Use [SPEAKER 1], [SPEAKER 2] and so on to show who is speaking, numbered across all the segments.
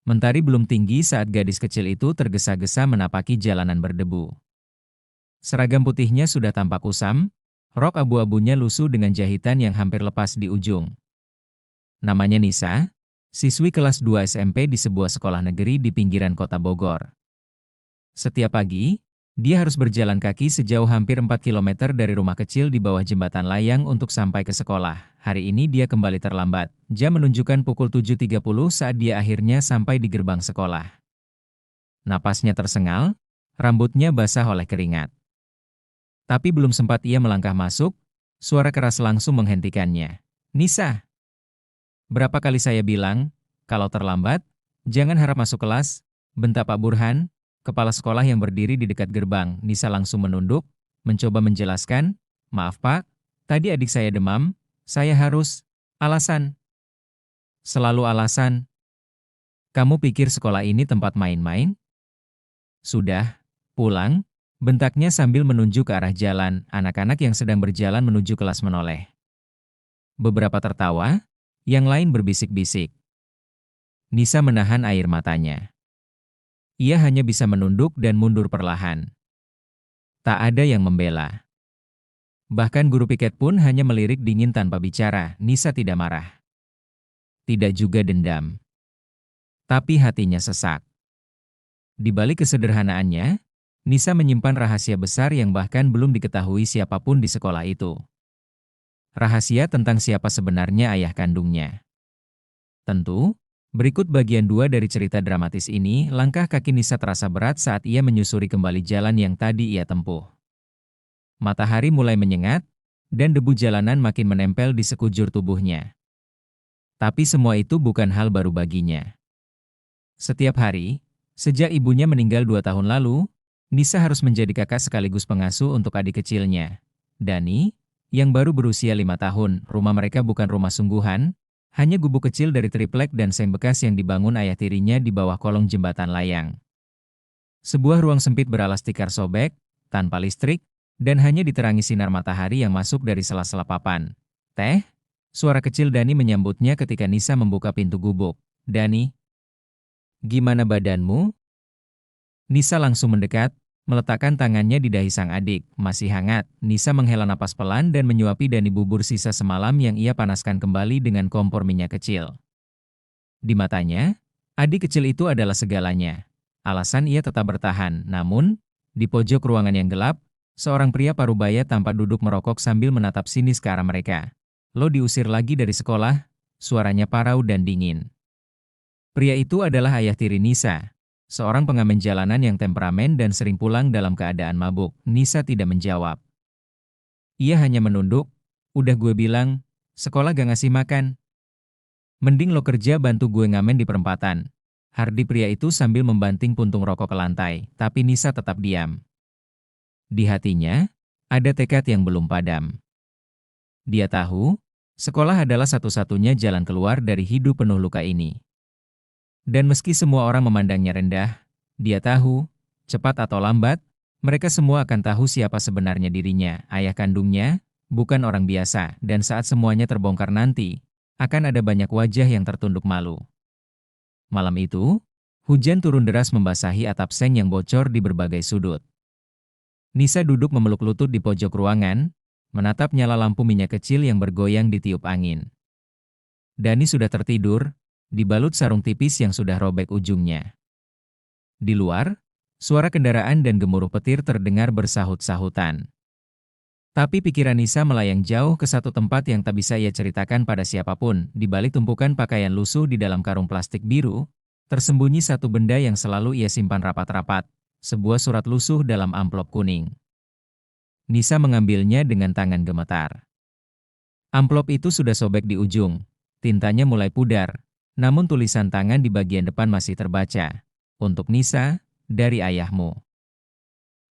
[SPEAKER 1] Mentari belum tinggi saat gadis kecil itu tergesa-gesa menapaki jalanan berdebu. Seragam putihnya sudah tampak kusam, rok abu-abunya lusuh dengan jahitan yang hampir lepas di ujung. Namanya Nisa, siswi kelas 2 SMP di sebuah sekolah negeri di pinggiran kota Bogor. Setiap pagi, dia harus berjalan kaki sejauh hampir 4 kilometer dari rumah kecil di bawah jembatan layang untuk sampai ke sekolah. Hari ini dia kembali terlambat. Jam menunjukkan pukul 7.30 saat dia akhirnya sampai di gerbang sekolah. Napasnya tersengal, rambutnya basah oleh keringat. Tapi belum sempat ia melangkah masuk, suara keras langsung menghentikannya. "Nisa, berapa kali saya bilang, kalau terlambat, jangan harap masuk kelas," bentak Pak Burhan, kepala sekolah yang berdiri di dekat gerbang. Nisa langsung menunduk, mencoba menjelaskan, "Maaf Pak, tadi adik saya demam, saya harus..." "Alasan? Selalu alasan. Kamu pikir sekolah ini tempat main-main? Sudah, pulang," bentaknya sambil menunjuk ke arah jalan. Anak-anak yang sedang berjalan menuju kelas menoleh. Beberapa tertawa, yang lain berbisik-bisik. Nisa menahan air matanya. Ia hanya bisa menunduk dan mundur perlahan. Tak ada yang membela. Bahkan guru piket pun hanya melirik dingin tanpa bicara. Nisa tidak marah. Tidak juga dendam. Tapi hatinya sesak. Di balik kesederhanaannya, Nisa menyimpan rahasia besar yang bahkan belum diketahui siapapun di sekolah itu. Rahasia tentang siapa sebenarnya ayah kandungnya. Tentu, berikut bagian 2 dari cerita dramatis ini. Langkah kaki Nisa terasa berat saat ia menyusuri kembali jalan yang tadi ia tempuh. Matahari mulai menyengat, dan debu jalanan makin menempel di sekujur tubuhnya. Tapi semua itu bukan hal baru baginya. Setiap hari, sejak ibunya meninggal 2 tahun lalu, Nisa harus menjadi kakak sekaligus pengasuh untuk adik kecilnya, Dani, yang baru berusia 5 tahun. Rumah mereka bukan rumah sungguhan, hanya gubuk kecil dari triplek dan seng bekas yang dibangun ayah tirinya di bawah kolong jembatan layang. Sebuah ruang sempit beralas tikar sobek, tanpa listrik, dan hanya diterangi sinar matahari yang masuk dari sela-sela papan. "Teh?" Suara kecil Dani menyambutnya ketika Nisa membuka pintu gubuk. "Dani, gimana badanmu?" Nisa langsung mendekat, meletakkan tangannya di dahi sang adik. "Masih hangat." Nisa menghela napas pelan dan menyuapi Dani bubur sisa semalam yang ia panaskan kembali dengan kompor minyak kecil. Di matanya, adik kecil itu adalah segalanya. Alasan ia tetap bertahan. Namun, di pojok ruangan yang gelap, seorang pria parubaya tampak duduk merokok sambil menatap sinis ke arah mereka. "Lo diusir lagi dari sekolah?" Suaranya parau dan dingin. Pria itu adalah ayah tiri Nisa, seorang pengamen jalanan yang temperamen dan sering pulang dalam keadaan mabuk. Nisa tidak menjawab. Ia hanya menunduk. "Udah gue bilang, sekolah gak ngasih makan. Mending lo kerja bantu gue ngamen di perempatan." Hardi pria itu sambil membanting puntung rokok ke lantai, tapi Nisa tetap diam. Di hatinya, ada tekad yang belum padam. Dia tahu, sekolah adalah satu-satunya jalan keluar dari hidup penuh luka ini. Dan meski semua orang memandangnya rendah, dia tahu, cepat atau lambat, mereka semua akan tahu siapa sebenarnya dirinya. Ayah kandungnya bukan orang biasa, dan saat semuanya terbongkar nanti, akan ada banyak wajah yang tertunduk malu. Malam itu, hujan turun deras membasahi atap seng yang bocor di berbagai sudut. Nisa duduk memeluk lutut di pojok ruangan, menatap nyala lampu minyak kecil yang bergoyang ditiup angin. Dani sudah tertidur, dibalut sarung tipis yang sudah robek ujungnya. Di luar, suara kendaraan dan gemuruh petir terdengar bersahut-sahutan. Tapi pikiran Nisa melayang jauh ke satu tempat yang tak bisa ia ceritakan pada siapapun. Di balik tumpukan pakaian lusuh di dalam karung plastik biru, tersembunyi satu benda yang selalu ia simpan rapat-rapat, sebuah surat lusuh dalam amplop kuning. Nisa mengambilnya dengan tangan gemetar. Amplop itu sudah sobek di ujung, tintanya mulai pudar, namun tulisan tangan di bagian depan masih terbaca. "Untuk Nisa, dari ayahmu."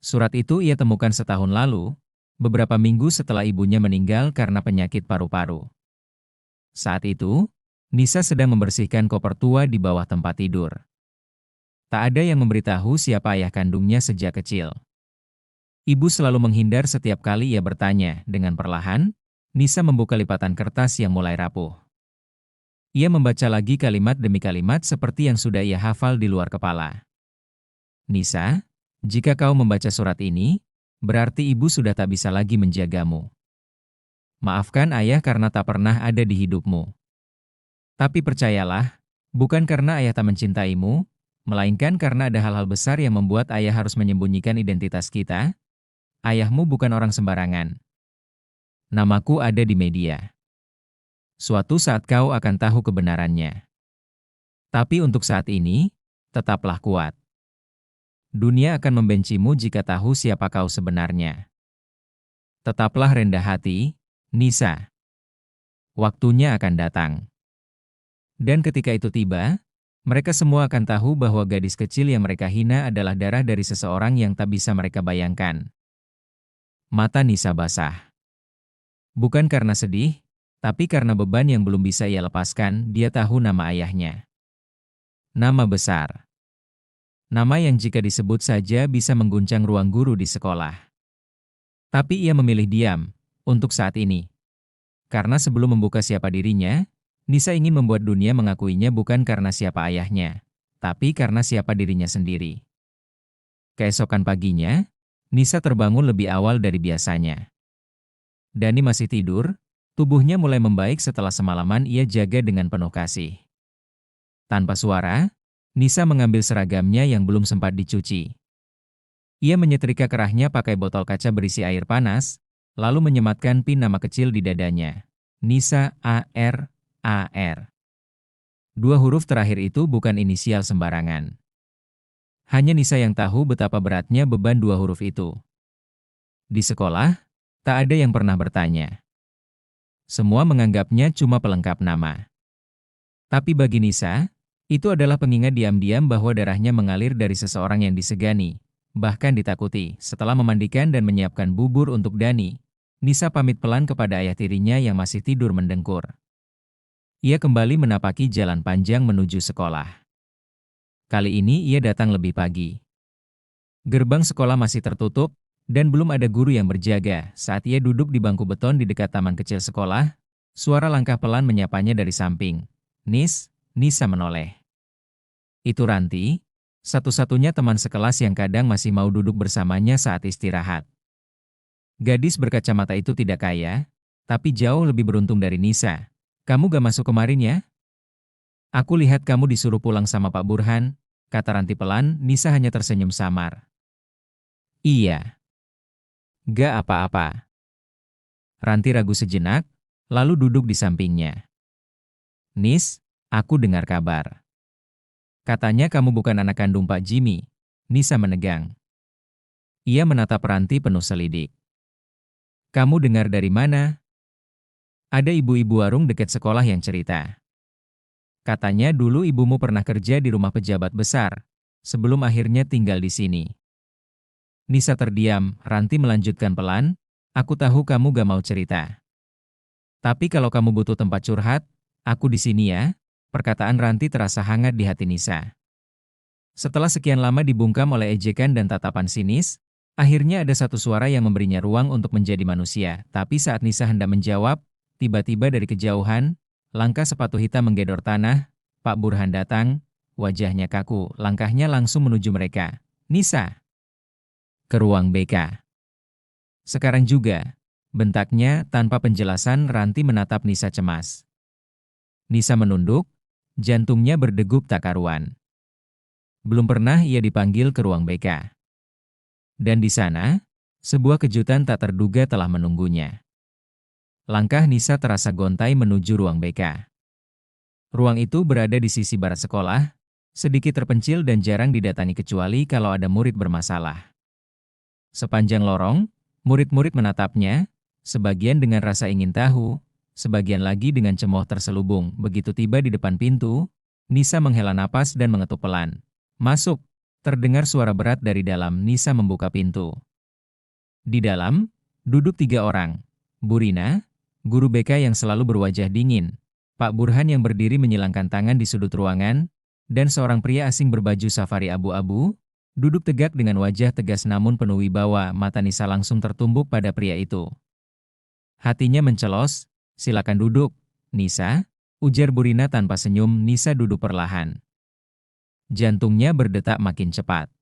[SPEAKER 1] Surat itu ia temukan setahun lalu, beberapa minggu setelah ibunya meninggal karena penyakit paru-paru. Saat itu, Nisa sedang membersihkan koper tua di bawah tempat tidur. Tak ada yang memberitahu siapa ayah kandungnya sejak kecil. Ibu selalu menghindar setiap kali ia bertanya. Dengan perlahan, Nisa membuka lipatan kertas yang mulai rapuh. Ia membaca lagi kalimat demi kalimat seperti yang sudah ia hafal di luar kepala. Nisa, jika kau membaca surat ini, berarti ibu sudah tak bisa lagi menjagamu. Maafkan ayah karena tak pernah ada di hidupmu. Tapi percayalah, bukan karena ayah tak mencintaimu, melainkan karena ada hal-hal besar yang membuat ayah harus menyembunyikan identitas kita. Ayahmu bukan orang sembarangan. Namaku ada di media. Suatu saat kau akan tahu kebenarannya. Tapi untuk saat ini, tetaplah kuat. Dunia akan membencimu jika tahu siapa kau sebenarnya. Tetaplah rendah hati, Nisa. Waktunya akan datang. Dan ketika itu tiba, mereka semua akan tahu bahwa gadis kecil yang mereka hina adalah darah dari seseorang yang tak bisa mereka bayangkan. Mata Nisa basah. Bukan karena sedih, tapi karena beban yang belum bisa ia lepaskan. Dia tahu nama ayahnya. Nama besar. Nama yang jika disebut saja bisa mengguncang ruang guru di sekolah. Tapi ia memilih diam, untuk saat ini. Karena sebelum membuka siapa dirinya, Nisa ingin membuat dunia mengakuinya bukan karena siapa ayahnya, tapi karena siapa dirinya sendiri. Keesokan paginya, Nisa terbangun lebih awal dari biasanya. Dani masih tidur. Tubuhnya mulai membaik setelah semalaman ia jaga dengan penuh kasih. Tanpa suara, Nisa mengambil seragamnya yang belum sempat dicuci. Ia menyetrika kerahnya pakai botol kaca berisi air panas, lalu menyematkan pin nama kecil di dadanya. Nisa A.R. A.R. Dua huruf terakhir itu bukan inisial sembarangan. Hanya Nisa yang tahu betapa beratnya beban dua huruf itu. Di sekolah, tak ada yang pernah bertanya. Semua menganggapnya cuma pelengkap nama. Tapi bagi Nisa, itu adalah pengingat diam-diam bahwa darahnya mengalir dari seseorang yang disegani, bahkan ditakuti. Setelah memandikan dan menyiapkan bubur untuk Dani, Nisa pamit pelan kepada ayah tirinya yang masih tidur mendengkur. Ia kembali menapaki jalan panjang menuju sekolah. Kali ini ia datang lebih pagi. Gerbang sekolah masih tertutup, dan belum ada guru yang berjaga. Saat ia duduk di bangku beton di dekat taman kecil sekolah, suara langkah pelan menyapanya dari samping. Nisa menoleh. Itu Ranti, satu-satunya teman sekelas yang kadang masih mau duduk bersamanya saat istirahat. Gadis berkacamata itu tidak kaya, tapi jauh lebih beruntung dari Nisa. Kamu gak masuk kemarin ya? Aku lihat kamu disuruh pulang sama Pak Burhan, kata Ranti pelan. Nisa hanya tersenyum samar. Iya. Gak apa-apa. Ranti ragu sejenak, lalu duduk di sampingnya. Nis, aku dengar kabar. Katanya kamu bukan anak kandung Pak Jimmy. Nisa menegang. Ia menatap Ranti penuh selidik. Kamu dengar dari mana? Ada ibu-ibu warung dekat sekolah yang cerita. Katanya dulu ibumu pernah kerja di rumah pejabat besar, sebelum akhirnya tinggal di sini. Nisa terdiam. Ranti melanjutkan pelan, aku tahu kamu gak mau cerita. Tapi kalau kamu butuh tempat curhat, aku di sini ya. Perkataan Ranti terasa hangat di hati Nisa. Setelah sekian lama dibungkam oleh ejekan dan tatapan sinis, akhirnya ada satu suara yang memberinya ruang untuk menjadi manusia. Tapi saat Nisa hendak menjawab, tiba-tiba dari kejauhan, langkah sepatu hitam menggedor tanah. Pak Burhan datang, wajahnya kaku, langkahnya langsung menuju mereka. Nisa! Ke ruang BK. Sekarang juga, bentaknya tanpa penjelasan. Ranti menatap Nisa cemas. Nisa menunduk, jantungnya berdegup tak karuan. Belum pernah ia dipanggil ke ruang BK. Dan di sana, sebuah kejutan tak terduga telah menunggunya. Langkah Nisa terasa gontai menuju ruang BK. Ruang itu berada di sisi barat sekolah, sedikit terpencil dan jarang didatangi kecuali kalau ada murid bermasalah. Sepanjang lorong, murid-murid menatapnya, sebagian dengan rasa ingin tahu, sebagian lagi dengan cemooh terselubung. Begitu tiba di depan pintu, Nisa menghela napas dan mengetuk pelan. Masuk, terdengar suara berat dari dalam. Nisa membuka pintu. Di dalam, duduk 3 orang. Burina, guru BK yang selalu berwajah dingin, Pak Burhan yang berdiri menyilangkan tangan di sudut ruangan, dan seorang pria asing berbaju safari abu-abu, duduk tegak dengan wajah tegas namun penuh wibawa. Mata Nisa langsung tertumbuk pada pria itu. Hatinya mencelos, silakan duduk, Nisa. Ujar Bu Rina tanpa senyum. Nisa duduk perlahan. Jantungnya berdetak makin cepat.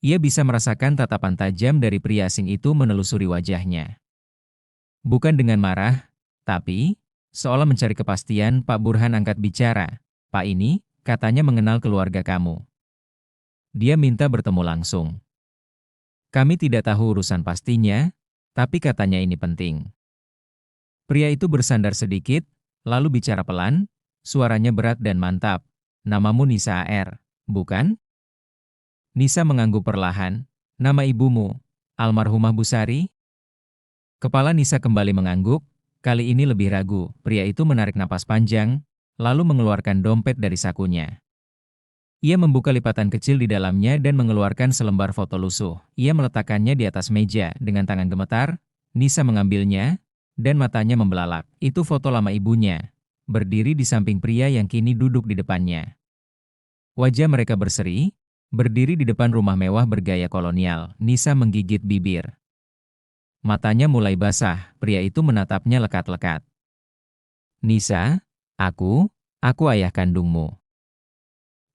[SPEAKER 1] Ia bisa merasakan tatapan tajam dari pria asing itu menelusuri wajahnya. Bukan dengan marah, tapi seolah mencari kepastian. Pak Burhan angkat bicara. Pak ini, katanya mengenal keluarga kamu. Dia minta bertemu langsung. Kami tidak tahu urusan pastinya, tapi katanya ini penting. Pria itu bersandar sedikit, lalu bicara pelan, suaranya berat dan mantap. Namamu Nisa A.R., bukan? Nisa mengangguk perlahan. Nama ibumu, almarhumah Busari? Kepala Nisa kembali mengangguk, kali ini lebih ragu. Pria itu menarik napas panjang, lalu mengeluarkan dompet dari sakunya. Ia membuka lipatan kecil di dalamnya dan mengeluarkan selembar foto lusuh. Ia meletakkannya di atas meja dengan tangan gemetar. Nisa mengambilnya, dan matanya membelalak. Itu foto lama ibunya, berdiri di samping pria yang kini duduk di depannya. Wajah mereka berseri, berdiri di depan rumah mewah bergaya kolonial. Nisa menggigit bibir. Matanya mulai basah, pria itu menatapnya lekat-lekat. Nisa, aku ayah kandungmu.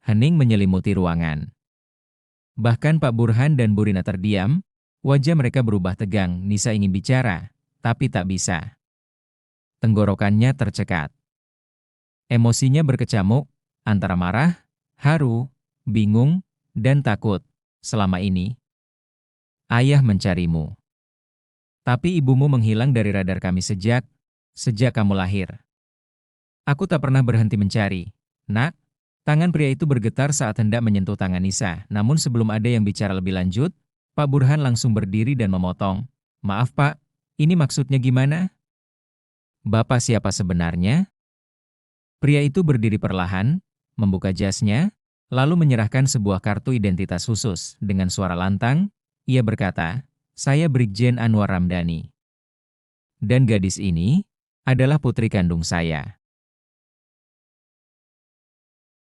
[SPEAKER 1] Hening menyelimuti ruangan. Bahkan Pak Burhan dan Bu Rina terdiam, wajah mereka berubah tegang. Nisa ingin bicara, tapi tak bisa. Tenggorokannya tercekat. Emosinya berkecamuk, antara marah, haru, bingung, dan takut. Selama ini, ayah mencarimu. Tapi ibumu menghilang dari radar kami sejak kamu lahir. Aku tak pernah berhenti mencari. Nak, tangan pria itu bergetar saat hendak menyentuh tangan Nisa. Namun sebelum ada yang bicara lebih lanjut, Pak Burhan langsung berdiri dan memotong. Maaf Pak, ini maksudnya gimana? Bapak siapa sebenarnya? Pria itu berdiri perlahan, membuka jasnya, lalu menyerahkan sebuah kartu identitas khusus. Dengan suara lantang, ia berkata, saya Brigjen Anwar Ramdhani. Dan gadis ini adalah putri kandung saya.